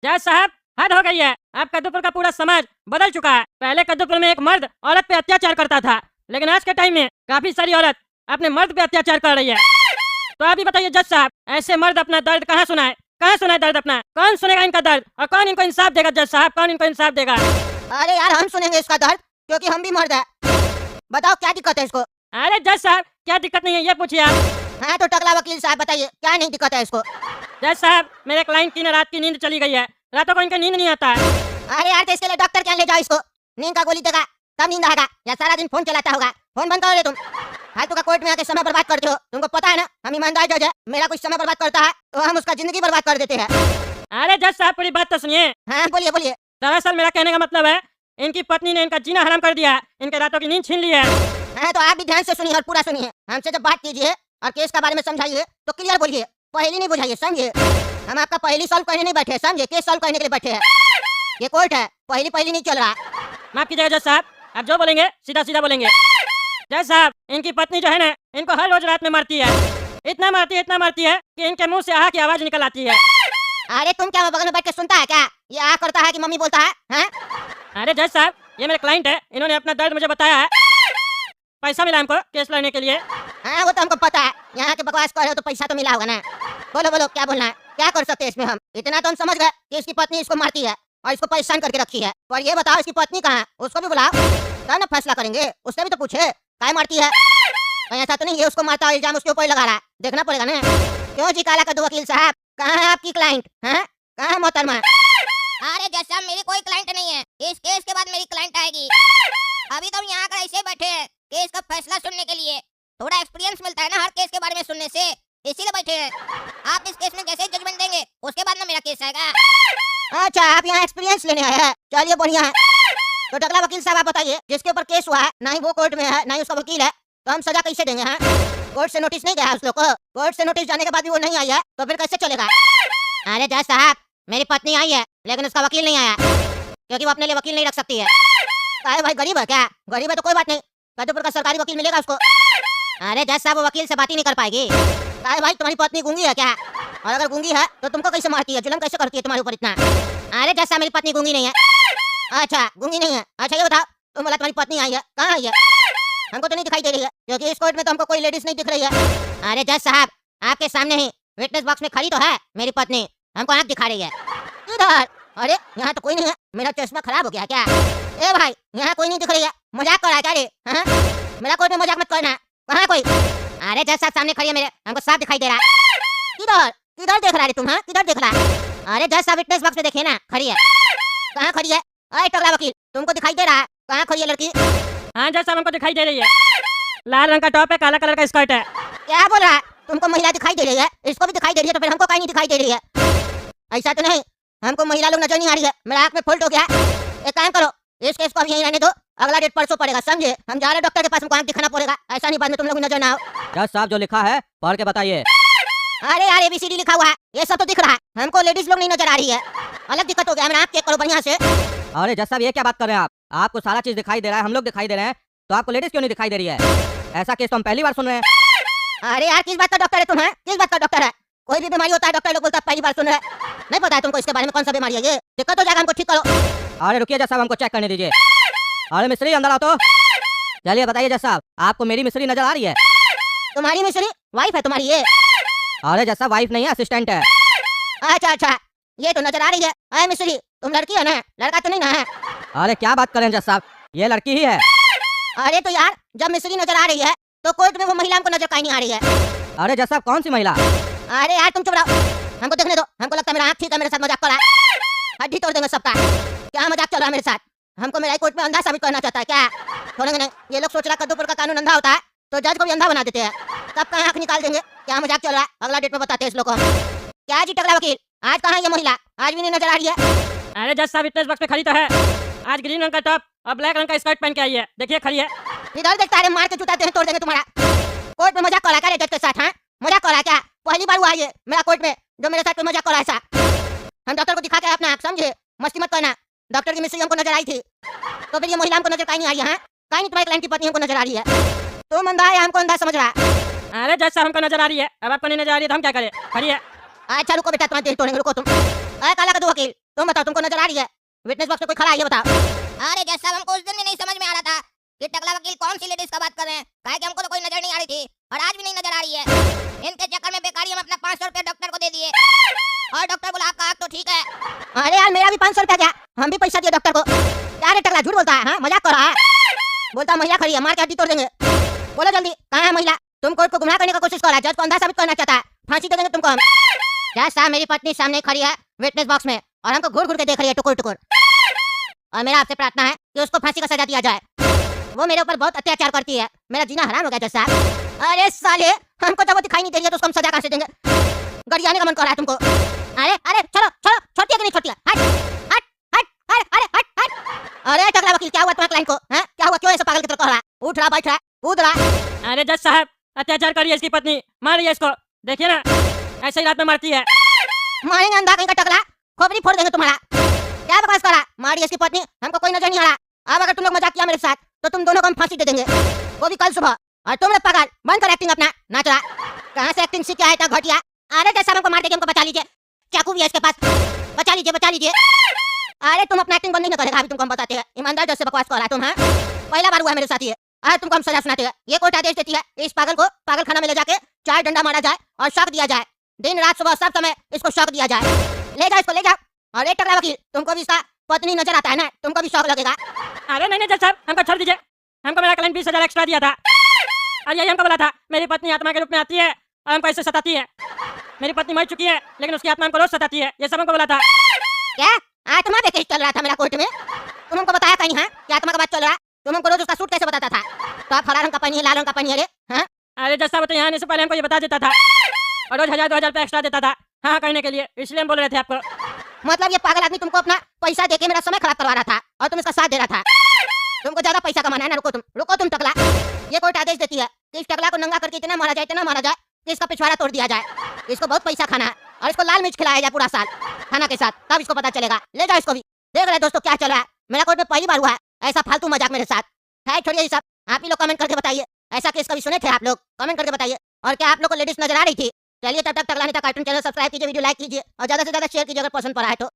जज साहब, हद हो गई है। अब कद्दूपुर का पूरा समाज बदल चुका है। पहले कद्दूपुर में एक मर्द औरत पे अत्याचार करता था, लेकिन आज के टाइम में काफी सारी औरत अपने मर्द पे अत्याचार कर रही है। तो आप ही बताइए जज साहब, ऐसे मर्द अपना दर्द कहाँ सुनाए? कहाँ सुनाए दर्द अपना? कौन सुनेगा इनका दर्द और कौन इनको इंसाफ देगा? जज साहब, कौन इनको इंसाफ देगा? अरे यार, हम सुनेंगे इसका दर्द, क्योंकि हम भी मर्द है। बताओ क्या दिक्कत है इसको? अरे जज साहब, क्या दिक्कत नहीं है ये पूछिए आप। हाँ तो टकला वकील साहब बताइए, क्या नहीं दिक्कत है इसको? जज साहब, मेरे क्लाइंट की न रात की नींद चली गई है। रातों को इनका नींद नहीं आता है। अरे यार, तो इसके लिए डॉक्टर क्या ले जाओ इसको। नींद का गोली देगा तब नींद आएगा, या सारा दिन फोन चलाता होगा? फोन बंद करो तुम। फालतू का कोर्ट में आके समय बर्बाद करते हो। तुमको पता है ना, हम ईमानदार जज है। मेरा कुछ समय बर्बाद करता है तो हम उसका जिंदगी बर्बाद कर देते हैं। अरे जज साहब, पूरी बात तो सुनिए। हाँ बोलिए बोलिए। दरअसल मेरा कहने का मतलब है, इनकी पत्नी ने इनका जीना हराम कर दिया है, इनके रातों की नींद छीन ली है। हाँ तो आप भी ध्यान से सुनिए और पूरा सुनिए। हमसे जब बात कीजिए और केस के बारे में समझाइए तो क्लियर बोलिए, पहली नहीं बुझाइए, समझिए? हम आपका पहली सॉल्व करने नहीं बैठे, समझे? केस सॉल्व करने के लिए बैठे हैं। ये कोर्ट है, पहली नहीं चल रहा। माफ कीजिएगा जज साहब, आप जो बोलेंगे सीधा सीधा बोलेंगे। जज साहब, इनकी पत्नी जो है ना, इनको हर रोज रात में मारती है। इतना मारती है कि इनके मुंह से आह की आवाज निकल आती है। अरे तुम क्या बगल में बैठ के सुनता है क्या? ये आ करता है कि मम्मी बोलता है? हाँ? अरे जज साहब, ये मेरे क्लाइंट है, इन्होंने अपना दर्द मुझे बताया है। पैसा मिला हमको केस लड़ने के लिए। हाँ वो तो हमको पता है, यहाँ के बकवास कर रहे हो तो पैसा तो मिला होगा ना। बोलो बोलो, क्या बोलना है? क्या कर सकते हैं इसमें हम? इतना तो हम समझ गए कि इसकी पत्नी इसको मारती है और इसको परेशान करके रखी है। पर ये बताओ, इसकी पत्नी कहाँ है? उसको भी बुलाओ, तब ना फैसला करेंगे। उसने भी तो पूछे काय मारती है। कहीं ऐसा तो नहीं है उसको मारता है, इल्जाम उसके ऊपर लगा रहा है? देखना पड़ेगा ना। क्यों जी काला कद्दू वकील साहब, कहाँ है आपकी क्लाइंट? कहाँ है मोहतरमा? अरे जज साहब, मेरी कोई क्लाइंट नहीं है। इस केस के बाद मेरी क्लाइंट आएगी। अभी तो हम यहाँ कर ऐसे बैठे हैं केस का फैसला सुनने के लिए। थोड़ा एक्सपीरियंस मिलता है ना हर केस के बारे में सुनने से, इसीलिए बैठे हैं। आप इस केस में जैसे जजमेंट देंगे उसके बाद ना मेरा केस आएगा। अच्छा, आप यहाँ एक्सपीरियंस लेने आए हैं, चलिए बढ़िया है। तो टकला वकील साहब आप बताइए, जिसके ऊपर केस हुआ है ना ही वो कोर्ट में है ना ही उसका वकील है, तो हम सजा कैसे देंगे? हैं? कोर्ट से नोटिस नहीं गया है उस लोग को? कोर्ट से नोटिस जाने के बाद भी वो नहीं आई है तो फिर कैसे चलेगा? अरे जज साहब, मेरी पत्नी आई है लेकिन उसका वकील नहीं आया, क्योंकि वो अपने लिए वकील नहीं रख सकती है। अरे भाई, गरीब है क्या? गरीब है तो कोई बात नहीं, कद्दूपुर का सरकारी वकील मिलेगा उसको। अरे जज साहब, वो वकील से बात ही नहीं कर पाएगी। अरे भाई, तुम्हारी पत्नी गूंगी है क्या? और अगर गूंगी है तो तुमको कैसे मारती है, जुल्म कैसे करती है तुम्हारे ऊपर इतना? अरे जज साहब, मेरी पत्नी गूंगी नहीं है। अच्छा गूंगी नहीं है? अच्छा ये बताओ, तुम बोला तुम्हारी पत्नी आई है, कहाँ आई है? हमको तो नहीं दिखाई दे रही है, क्योंकि इस कोर्ट में तो हमको कोई लेडीज नहीं दिख रही है। अरे जज साहब, आपके सामने ही विटनेस बॉक्स में खड़ी तो है मेरी पत्नी, हमको आँख दिखा रही है। इधर, अरे यहाँ तो कोई नहीं है, मेरा चश्मा खराब हो गया क्या? ए भाई, यहाँ कोई नहीं दिख रही है, मजाक कर रहा है क्या रे? हाँ? मेरा कोर्ट में मजाक मत करना। कहाँ कोई? अरे जज साहब सामने खड़ी है मेरे, हमको साफ दिखाई दे रहा है। किधर किधर देख रहा है तुम? हाँ, किधर देख रहा है? अरे जज साहब, विटनेस बॉक्स में देखिए ना, खड़ी है। कहाँ खड़ी है? अरे टकला वकील, तुमको दिखाई दे रहा है? कहाँ खड़ी है लड़की? हाँ जज साहब, हमको दिखाई दे रही है। लाल रंग का टॉप है, काला कलर का स्कर्ट है। क्या बोल रहा है? तुमको महिला दिखाई दे रही है, इसको भी दिखाई दे रही है, तो फिर हमको कहीं नहीं दिखाई दे रही है? ऐसा तो नहीं, हमको महिला लोग नजर नहीं आ रही है, मेरा आँख में फॉल्ट हो गया। एक काम करो, इस केस को अब यहीं रहने दो, अगला डेट परसों पड़ेगा, समझे? हम जा रहे डॉक्टर के पास, हमको आँख दिखाना पड़ेगा, ऐसा नहीं बाद में तुम लोग नजर ना आओ। जज साहब, जो लिखा है पढ़ के बताइए। अरे यार, ABCD लिखा हुआ है, ये सब तो दिख रहा है, हमको लेडीज लोग नहीं नजर आ रही है। अलग दिक्कत हो गया, मेरा आँख चेक करो बढ़िया से। अरे जज साहब, ये क्या बात कर रहे हैं आप? आपको सारा चीज दिखाई दे रहा है, हम लोग दिखाई दे रहे हैं, तो आपको लेडीज क्यों नहीं दिखाई दे रही है? ऐसा केस तो हम पहली बार सुन रहे हैं। अरे यार, किस बात का डॉक्टर है तुम? किस बात का डॉक्टर है? कोई भी बीमारी होता है डॉक्टर लोग बोलता है पहली बार सुन रहे हैं। नहीं पता है तुमको इसके बारे में, कौन सा बीमारी है ये? दिक्कत हो जाएगा, हमको ठीक करो। अरे रुकिए जज साहब, हमको चेक करने दीजिए। अरे मिस्त्री, अंदर आओ तो। चलिए बताइए जज साहब, आपको मेरी मिस्त्री नजर आ रही है? तुम्हारी मिस्री वाइफ है तुम्हारी ये? अरे जज साहब, वाइफ नहीं है, असिस्टेंट है। अच्छा अच्छा, ये तो नजर आ रही है। अरे मिस्री, तुम लड़की है ना, लड़का तो नहीं ना है? अरे क्या बात कर रहे हैं जज साहब, ये लड़की ही है। अरे तो यार, जब मिस्री नजर आ रही है तो कोर्ट में वो महिला हमको नजर कहीं नहीं आ रही है। अरे जज साहब, कौन सी महिला? अरे यार तुम चुप रहो, हमको देखने दो। हमको लगता है मेरा आँख ठीक है, मेरे साथ मजाक कर रहा है। हड्डी तोड़ देंगे सबका। क्या मजाक चल रहा है मेरे साथ? हमको मेरा कोर्ट में अंधा साबित करना चाहता है क्या? छोड़ेंगे नहीं। ये लोग सोच रहा कद्दूपुर का कानून अंधा होता है तो जज को भी अंधा बना देते हैं। कब कहाँ आँख निकाल देंगे, क्या मजाक चल रहा है, अगला डेट में बताते हैं इस लोग को। क्या जी टकला वकील, आज कहाँ ये महिला? आज भी नहीं नजर आ रही है। अरे जज साहब, विटनेस बॉक्स में खड़ी तो है। आज ग्रीन रंग का टॉप और ब्लैक रंग का स्कर्ट पहन के आई है, देखिए खड़ी है। इधर देखता है, मार के जूता तोड़ देंगे तुम्हारा। कोर्ट में मजाक कर रहा है क्या जज के साथ? हाँ, मजाक कर रहा है क्या? पहली बार हुआ है ये मेरा कोर्ट में जो मेरे साथ कोई मजाक कर रहा है ऐसा। हम डॉक्टर को दिखा के अपना आँख, समझे? मस्ती मत करना। डॉक्टर की मिस्त्री हमको नजर आई थी, तो फिर ये महिला हमको नजर कहीं नहीं आ रही है। कहीं नहीं, तुम्हारे क्लाइंट की पत्नी हमको नजर आ रही है। तुम अंधा है, हमको अंधा समझ रहा है। अरे जज साहब, हमको नजर आ रही है, अब आपको नहीं नजर आ रही है तो हम क्या करें? खड़ी है। अच्छा रुको बेटा, तुम्हारे दिल तोड़ेंगे, रुको तुम। अरे काला कद्दू वकील, तुम बताओ, तुमको नजर आ रही है? विटनेस बॉक्स में कोई खड़ा है, ये बताओ। अरे जज साहब, हमको उस दिन भी नहीं समझ में आ रहा था कि टकला वकील कौन सी लेडीज का बात कर रहे हैं। काहे कि हमको तो कोई नजर नहीं आ रही थी और आज भी नहीं नजर आ रही है। इनके चक्कर में बेकारी हम अपना 500 रुपया डॉक्टर को दे दिए और डॉक्टर बोला आपका आँख तो ठीक है। अरे यार, मेरा भी 500 रुपया गया, हम भी पैसा दिए डॉक्टर को। क्या रे टकला, झूठ बोलता है? हाँ, मजाक कर रहा है? बोलता महिला खड़ी है, मार के हड्डी तोड़ देंगे। बोलो जल्दी, कहाँ है महिला? तुम कोर्ट को गुमराह करने का कोशिश कर रहा है, जज को अंधा साबित करना चाहता है, फांसी दे देंगे तुमको हम। जज साहब, मेरी पत्नी सामने खड़ी है विटनेस बॉक्स में और हमको घूर घूर के देख रही है, टुकुर टुकुर। और मेरा आपसे प्रार्थना है कि उसको फांसी का सजा दिया जाए। वो मेरे ऊपर बहुत अत्याचार करती है, मेरा जीना हराम हो गया जज साहब। अरे साले, हमको जब वो दिखाई नहीं दे रही है तो उसको हम सजा कहाँ से देंगे? गरियाने का मन कर रहा है तुमको? अरे अरे, चलो चलो, छोड़ती है कि नहीं छोड़ती है? हट हट हट हट, अरे हट हट। अरे टकला वकील, क्या हुआ तुम्हारे क्लाइंट को? हैं, क्या हुआ? क्यों ऐसे पागल की तरह कर रहा है? उठ रहा, बैठ रहा, कूद रहा। अरे जज साहब, अत्याचार करिए इसकी पत्नी, मारिए इसको। देखिए ना, ऐसे ही रात में मारती है। मारेंगे अंधा कहीं का टकला, खोपड़ी फोड़ देंगे तुम्हारा। क्या बकवास कर रहा? मारिए इसकी पत्नी, हमको कोई नजर नहीं आ रहा। अब अगर तुम लोग मजाक किया मेरे साथ तो तुम दोनों को हम फांसी दे देंगे, वो भी कल सुबह। और तुम लोग पागल, बंद कर एक्टिंग अपना, नाच रहा। कहाँ से एक्टिंग सीख के आया था घटिया? अरे जैसा हमको मार देंगे, हमको बचा लीजिए, चाकू भी है इसके पास, बचा लीजिए बचा लीजिए। अरे तुम अपना एक्टिंग बंद नहीं करेगा, अभी तुमको हम बताते हैं। ईमानदार जैसे बकवास कर रहा है तुम? हाँ, पहला बार हुआ है मेरे साथ ये। आज तुमको हम सजा सुनाते हैं। ये कोर्ट आदेश देती है इस पागल को पागल खाना में ले जाके 4 डंडा मारा जाए और शॉक दिया जाए। दिन रात सुबह सब समय इसको शॉक दिया जाए। ले जाओ इसको, ले जाओ। और एक टकला वकील, तुमको भी इसका पत्नी नजर आता है ना, तुमको भी शौक लगेगा। अरे नहीं नहीं जज साहब, हमको छोड़ दीजिए। हमको मेरा क्लाइंट 20,000 एक्स्ट्रा दिया था और यही हमको बोला था मेरी पत्नी आत्मा के रूप में आती है और हमको ऐसे सताती है। मेरी पत्नी मर चुकी है लेकिन उसकी आत्मा हमको रोज सताती है, ये सब हमको बोला था। क्या आत्मा पे केस चल रहा था मेरा कोर्ट में? तुम हमको बताया कहीं है कि आत्मा का बात चल रहा है? तुम हमको रोज उसका सूट कैसे बताता था? तो आप हरा रंग का पहनिए, लाल रंग का पहनिए रे। हाँ, अरे जज साहब, तो यहाँ आने से पहले हमको ये बता देता था और रोज 1,000-2,000 रुपया एक्स्ट्रा देता था हाँ करने के लिए, इसलिए हम बोल रहे थे आपको। मतलब ये पागल आदमी तुमको अपना पैसा देके मेरा समय खराब करवा रहा था और तुम इसका साथ दे रहा था। तुमको ज्यादा पैसा कमाना है ना? रुको तुम टकला। ये कोर्ट आदेश देती है कि इस टकला को नंगा करके इतना मारा जाए कि इसका पिछवाड़ा तोड़ दिया जाए। इसको बहुत पैसा खाना है और इसको लाल मिर्च खिलाया जाए पूरा साल खाना के साथ, तब इसको पता चलेगा। ले जाओ इसको भी। देख रहे दोस्तों क्या चल रहा है, मेरा कोर्ट में पहली बार हुआ है ऐसा फालतू मजाक मेरे साथ। है छोड़िए ये सब, आप ही लोग कमेंट करके बताइए ऐसा केस कभी सुने थे आप लोग? कमेंट करके बताइए। और क्या आप लोग को लेडीज नजर आ रही थी? चलिए तब तक टकला नेता कार्टून चैनल सब्सक्राइब कीजिए, वीडियो लाइक कीजिए और ज्यादा से ज्यादा शेयर कीजिए अगर पसंद पड़ा है तो।